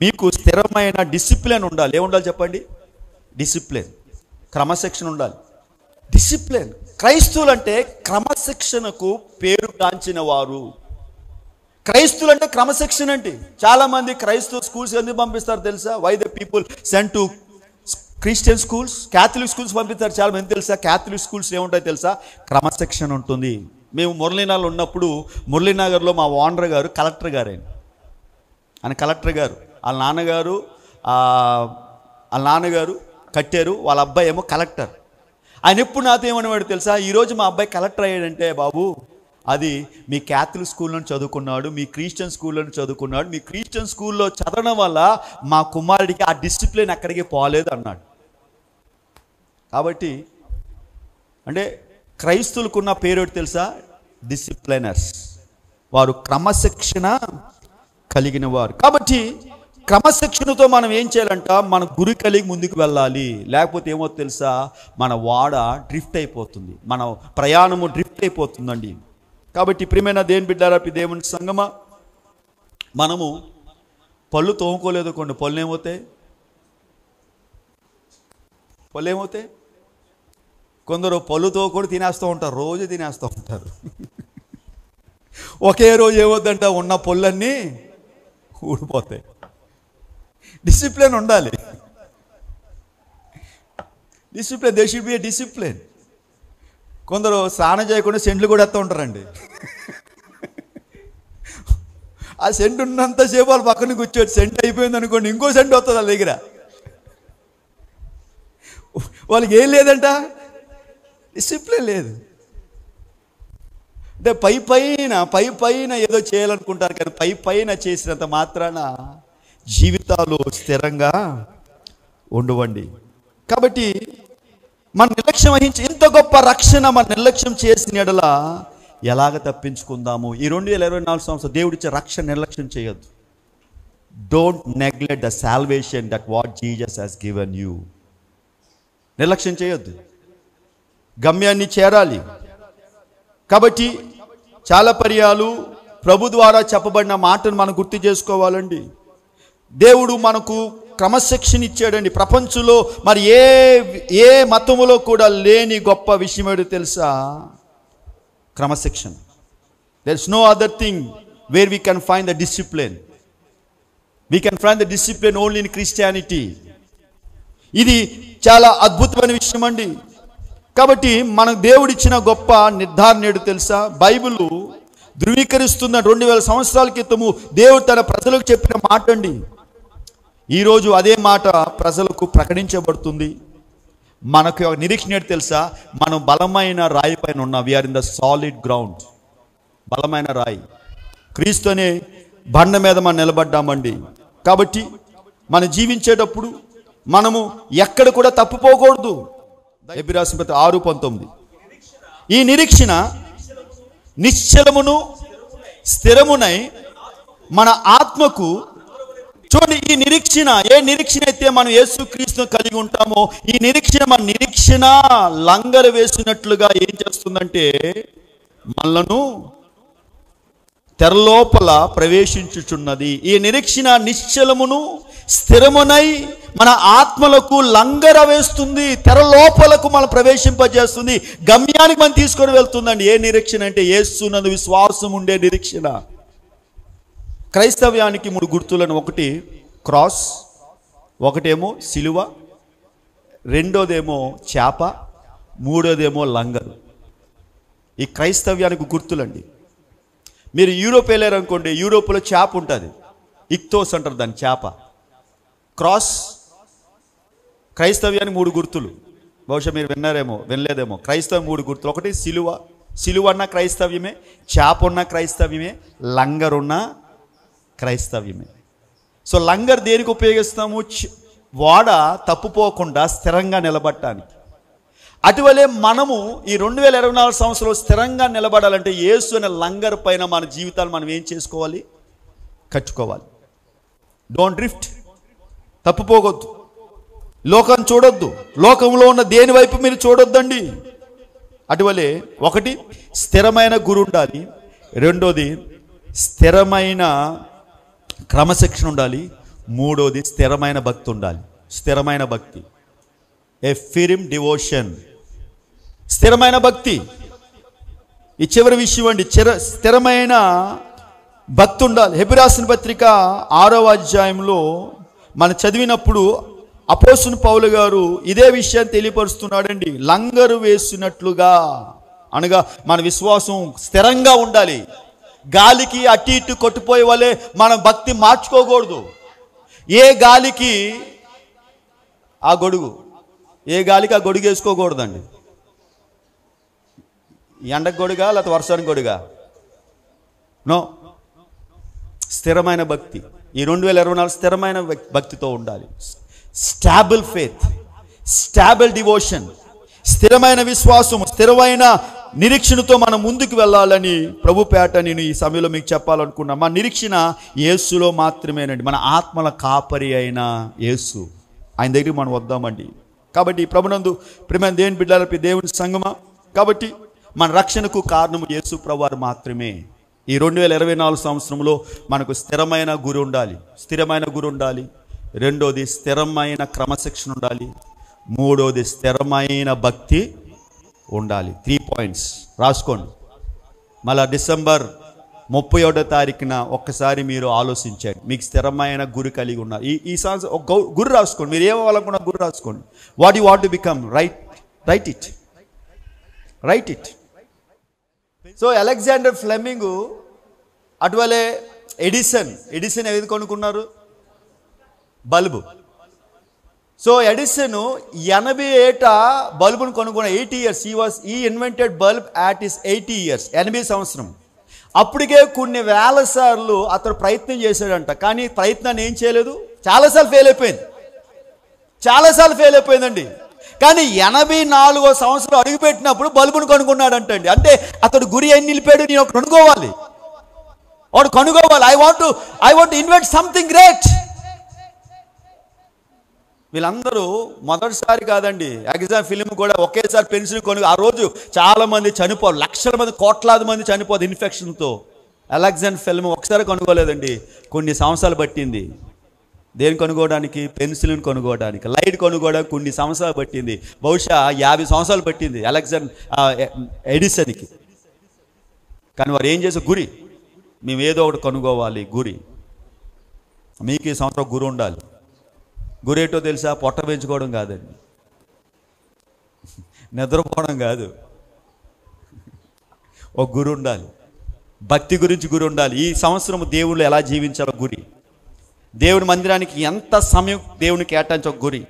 మీకు స్థిరమైన డిసిప్లిన్ ఉండాలి. ఏముండాలి చెప్పండి? డిసిప్లిన్, క్రమశిక్షణ ఉండాలి. డిసిప్లిన్. క్రైస్తవులు అంటే క్రమశిక్షణకు పేరు గాంచిన వారు. క్రైస్తవులు అంటే క్రమశిక్షణ అంటే. చాలామంది క్రైస్తవ స్కూల్స్ ఎందుకు పంపిస్తారు తెలుసా? Why the people send to Christian schools, Catholic schools పంపిస్తారు. చాలా మంది తెలుసా? క్యాథలిక్ స్కూల్స్ ఏముంటాయి తెలుసా? క్రమశిక్షణ ఉంటుంది. మేము మురళీనగర్లో ఉన్నప్పుడు, మురళీనగర్లో మా ఓనర్ గారు కలెక్టర్ గారు. ఆయన కలెక్టర్ గారు. వాళ్ళ నాన్నగారు కట్టారు, వాళ్ళ అబ్బాయి ఏమో కలెక్టర్. ఆయన ఎప్పుడు నాతో ఏమనేవాడు తెలుసా? ఈరోజు మా అబ్బాయి కలెక్టర్ అయ్యాడంటే, బాబు అది మీ క్యాథలిక్ స్కూల్లో చదువుకున్నాడు, మీ క్రిస్టియన్ స్కూల్లో చదువుకున్నాడు, మీ క్రిస్టియన్ స్కూల్లో చదవడం వల్ల మా కుమారుడికి ఆ డిసిప్లిన్ ఎక్కడికి పోలేదు అన్నాడు. కాబట్టి అంటే క్రైస్తవులకున్న పేరు తెలుసా? డిసిప్లైనర్స్. వారు క్రమశిక్షణ కలిగిన వారు. కాబట్టి క్రమశిక్షణతో మనం ఏం చేయాలంట? మన గురి కలిగి ముందుకు వెళ్ళాలి. లేకపోతే ఏమో తెలుసా? మన వాడ డ్రిఫ్ట్ అయిపోతుంది, మన ప్రయాణము డ్రిఫ్ట్ అయిపోతుందండి. కాబట్టి ప్రియమైన దేవుని బిడ్డలారా, దేవుని సంగమా, మనము పళ్ళు తోముకోలేదు కొన్ని పళ్ళు ఏమవుతాయి? కొందరు పళ్ళుతో కూడా తినేస్తూ ఉంటారు, రోజు తినేస్తూ ఉంటారు. ఒకే రోజు ఏమవుద్దంట? ఉన్న పళ్ళన్నీ ఊడిపోతాయి. డిసిప్లిన్ ఉండాలి. Discipline, they should be A discipline. కొందరు స్నానం చేయకుండా సెంట్లు కూడా ఎత్తా ఉంటారండి. ఆ సెంటు ఉన్నంతసేపు వాళ్ళు పక్కన కూర్చోవచ్చు. సెంట్ అయిపోయింది అనుకోండి, ఇంకో సెంట్ వస్తుంది వాళ్ళ దగ్గర. వాళ్ళకి ఏం లేదంట? డిసిప్లిన్ లేదు. అంటే పై పైన ఏదో చేయాలనుకుంటారు, కానీ పైన చేసినంత మాత్రాన జీవితాలు స్థిరంగా ఉండవండి. కాబట్టి మన నిర్లక్ష్యం వహించి ఇంత గొప్ప రక్షణ మన నిర్లక్ష్యం చేసిన ఎడల ఎలాగ తప్పించుకుందాము? ఈ 2024 సంవత్సరం దేవుడిచ్చే రక్షణ నిర్లక్ష్యం చేయొద్దు. Don't neglect the salvation that what Jesus has given you. నిర్లక్ష్యం చేయొద్దు, గమ్యాన్ని చేరాలి. కాబట్టి చాలా పర్యాలు ప్రభు ద్వారా చెప్పబడిన మాటను మనం గుర్తు చేసుకోవాలండి. దేవుడు మనకు క్రమశిక్షణ ఇచ్చాడండి. ప్రపంచంలో మరి ఏ మతములో కూడా లేని గొప్ప విషయం ఏదో తెలుసా? క్రమశిక్షణ. There is no other thing where we can find the discipline. We can find the discipline only in Christianity. ఇది చాలా అద్భుతమైన విషయం అండి. కాబట్టి మనకు దేవుడిచ్చిన గొప్ప నిర్ధారణ ఏడు తెలుసా? బైబిల్ ధృవీకరిస్తున్న 2000 సంవత్సరాల క్రితము దేవుడు తన ప్రజలకు చెప్పిన మాట అండి. ఈరోజు అదే మాట ప్రజలకు ప్రకటించబడుతుంది. మనకు నిరీక్షణ ఏంటి తెలుసా? మనం బలమైన రాయి పైన ఉన్నాం. We are in the solid ground. బలమైన రాయి క్రీస్తు అనే బండ మీద మనం నిలబడ్డామండి. కాబట్టి మనం జీవించేటప్పుడు మనము ఎక్కడ కూడా తప్పిపోకూడదు. ఎబ్రీ రాసిన పత్రిక 6:19. ఈ నిరీక్షణ నిశ్చలమును స్థిరమునై మన ఆత్మకు. చూడండి, ఈ నిరీక్షణ, ఏ నిరీక్షణ అయితే మనం యేసుక్రీస్తును కలిగి ఉంటామో, ఈ నిరీక్షణ లంగరు వేసినట్లుగా ఏం చేస్తుందంటే మనలను తెరలోపల ప్రవేశించుచున్నది. ఈ నిరీక్షణ నిశ్చలమును స్థిరమునై మన ఆత్మలకు లంగర వేస్తుంది, తెర లోపలకు మనం ప్రవేశింపజేస్తుంది, గమ్యానికి మనం తీసుకొని వెళ్తుందండి. ఏ నిరీక్షణ అంటే యేసునందు విశ్వాసం ఉండే నిరీక్షణ. క్రైస్తవ్యానికి 3 గుర్తులను: ఒకటి క్రాస్, ఒకటేమో సిలువ, రెండోదేమో చేప, మూడోదేమో లంగరు. ఈ క్రైస్తవ్యానికి గుర్తులండి. మీరు యూరోప్ వెళ్ళారనుకోండి, యూరోప్లో చేప ఉంటుంది, ఇక్తోస్ అంటారు దాన్ని, చేప. క్రాస్ క్రైస్తవ్యానికి 3 గుర్తులు. బహుశా మీరు వినలేదేమో. క్రైస్తవం 3 గుర్తులు. ఒకటి సిలువ, సిలువ అన్న క్రైస్తవ్యమే, చేప ఉన్న క్రైస్తవ్యమే, లంగరున్న క్రైస్తవ్యమే. సో లంగర్ దేనికి ఉపయోగిస్తాము? వాడ తప్పుపోకుండా స్థిరంగా నిలబడటానికి. అటువలే మనము ఈ 2024 సంవత్సరంలో స్థిరంగా నిలబడాలంటే యేసు అనే లంగర్ పైన మన జీవితాలు మనం ఏం చేసుకోవాలి? కట్టుకోవాలి. Don't drift. తప్పుపోవద్దు. లోకం చూడొద్దు. లోకంలో ఉన్న దేని వైపు మీరు చూడొద్దండి. అటువలే ఒకటి స్థిరమైన గురి ఉండాలి, రెండోది స్థిరమైన క్రమశిక్షణ ఉండాలి, మూడోది స్థిరమైన భక్తి ఉండాలి. స్థిరమైన భక్తి, ఏ ఫిర్మ్ డివోషన్, స్థిరమైన భక్తి. ఈ చివరి విషయం అండి, స్థిరమైన భక్తి ఉండాలి. హెబ్రీ రాసిన పత్రిక 6వ అధ్యాయంలో మనం చదివినప్పుడు అపోస్తలుడైన పౌలు గారు ఇదే విషయాన్ని తెలియపరుస్తున్నాడండి. లంగరు వేసినట్లుగా, అనగా మన విశ్వాసం స్థిరంగా ఉండాలి. గాలికి అటు ఇటు కొట్టుపోయే వాళ్ళే మనం భక్తి మార్చుకోకూడదు. ఏ గాలికి ఆ గొడుగు, ఏ గాలికి ఆ గొడుగు వేసుకోకూడదండి. ఎండకు గొడుగా లేకపోతే వర్షానికి గొడుగా? నో. స్థిరమైన భక్తి. ఈ 2024 స్థిరమైన భక్తితో ఉండాలి. స్టాబుల్ ఫెయిత్, స్టాబుల్ డివోషన్, స్థిరమైన విశ్వాసం, స్థిరమైన నిరీక్షణతో మనం ముందుకు వెళ్ళాలని ప్రభు పేట నేను ఈ సమయంలో మీకు చెప్పాలనుకున్నా. మా నిరీక్షణ యేసులో మాత్రమేనండి. మన ఆత్మల కాపరి అయిన యేసు, ఆయన దగ్గరికి మనం వద్దామండి. కాబట్టి ప్రభునందు ప్రియమైన దేవుని బిడ్డలపై దేవుని సంగమా, కాబట్టి మన రక్షణకు కారణము యేసు ప్రభువారు మాత్రమే. ఈ 2024 సంవత్సరంలో మనకు స్థిరమైన గురి ఉండాలి. స్థిరమైన గురి ఉండాలి. రెండోది స్థిరమైన క్రమశిక్షణ ఉండాలి. మూడోది స్థిరమైన భక్తి ఉండాలి. 3 పాయింట్స్ రాసుకోండి. మళ్ళా డిసెంబర్ 31వ తారీఖున ఒక్కసారి మీరు ఆలోచించండి. మీకు స్థిరమైన గురి కలిగి ఉన్నారు. ఈ సంవత్సరం ఒక గురి రాసుకోండి. మీరు ఏమవ్వాలనుకున్న గురి రాసుకోండి. What you want to become, right it. So Alexander Fleming, అటువలే ఎడిసన్ ఏది కొనుక్కున్నారు? బల్బు. సో ఎడిసన్ 80 ఏట బల్బును కొనుక్కున్న. 80 years he invented bulb at his 80 years, 80 సంవత్సరం. అప్పటికే కొన్ని వేల సార్లు అతను ప్రయత్నం చేశాడంట. కానీ ప్రయత్నాన్ని ఏం చేయలేదు, చాలాసార్లు ఫెయిల్ అయిపోయిందండి. కానీ 84వ సంవత్సరం అడుగుపెట్టినప్పుడు బల్బును కనుక్కున్నాడంటండి. అంటే అతడు గురి ఏం నిలిపాడు? నేను ఒకటి కనుక్కోవాలి. I want invent something great. వీళ్ళందరూ మొదటిసారి కాదండి. ఎగ్జామ్ ఫిలిం కూడా ఒకేసారి పెన్సిల్ ఆ రోజు చాలా మంది చనిపోరు, లక్షల మంది, కోట్లాది మంది చనిపోదు ఇన్ఫెక్షన్తో. అలెగ్జాండర్ ఫిల్మ్ ఒకసారి కొనుక్కోలేదండి, కొన్ని సంవత్సరాలు పట్టింది. దేని కొనుక్కోవడానికి? పెన్సిల్ని కొనుక్కోవడానికి. లైట్ కొనుక్కోవడానికి కొన్ని సంవత్సరాలు పట్టింది. బహుశా 50 సంవత్సరాలు పట్టింది ఎడిసన్కి. కానీ వారు ఏం చేసే గురి, మేము ఏదో ఒకటి కొనుక్కోవాలి. గురి. మీకు ఈ సంవత్సరం గురి ఉండాలి. గురేటో తెలుసా? పొట్ట పెంచుకోవడం కాదండి, నిద్రపోవడం కాదు. ఒక గురి ఉండాలి. భక్తి గురించి గురి ఉండాలి. ఈ సంవత్సరం దేవుళ్ళు ఎలా జీవించాలో గురి. దేవుని మందిరానికి ఎంత సమయం దేవుని కేటాయించే గురి.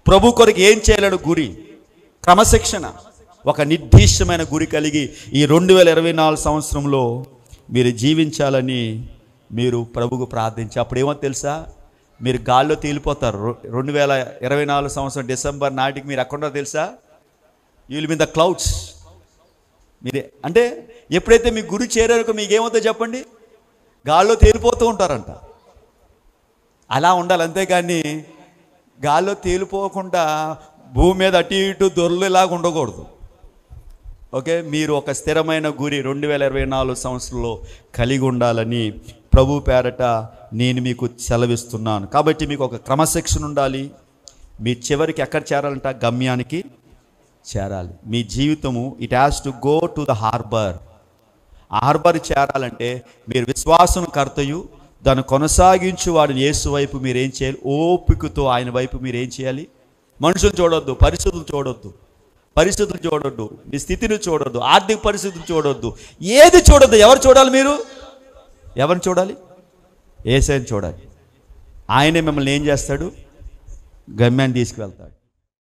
ప్రభు కొరకు ఏం చేయాలని గురి. క్రమశిక్షణ, ఒక నిర్దిష్టమైన గురి కలిగి ఈ 2024 సంవత్సరంలో మీరు జీవించాలని మీరు ప్రభువుకు ప్రార్థించి, అప్పుడేమో తెలుసా, మీరు గాల్లో తేలిపోతారు. 2024 సంవత్సరం డిసెంబర్ నాటికి మీరు ఎక్కడున్నారో తెలుసా? You will be in the clouds. మీరే అంటే ఎప్పుడైతే మీ గురి చేరారో మీకేమవుతుందో చెప్పండి, గాల్లో తేలిపోతూ ఉంటారంట. అలా ఉండాలి. అంతేగాని గాల్లో తేలిపోకుండా భూమి మీద అటు ఇటు దొరలేలాగా ఉండకూడదు. ఓకే, మీరు ఒక స్థిరమైన గురి 2024 సంవత్సరంలో కలిగి ఉండాలని ప్రభు పేరట నేను మీకు సెలవిస్తున్నాను. కాబట్టి మీకు ఒక క్రమశిక్షణ ఉండాలి. మీ చివరికి ఎక్కడ చేరాలంట? గమ్యానికి చేరాలి. మీ జీవితము it has to go to the harbour చేరాలంటే మీరు విశ్వాసం కర్తయు దాన్ని కొనసాగించు వాడిని యేసు వైపు మీరేం చేయాలి? ఓపికతో ఆయన వైపు మీరేం చేయాలి? మనుషులు చూడొద్దు, పరిస్థితులు చూడొద్దు, మీ స్థితిని చూడొద్దు, ఆర్థిక పరిస్థితులు చూడొద్దు, ఏది చూడొద్దు. ఎవరు చూడాలి? మీరు ఎవరిని చూడాలి? యేసయ్యని చూడాలి. ఆయనే మిమ్మల్ని ఏం చేస్తాడు? గమ్యాన్ని తీసుకువెళ్తాడు.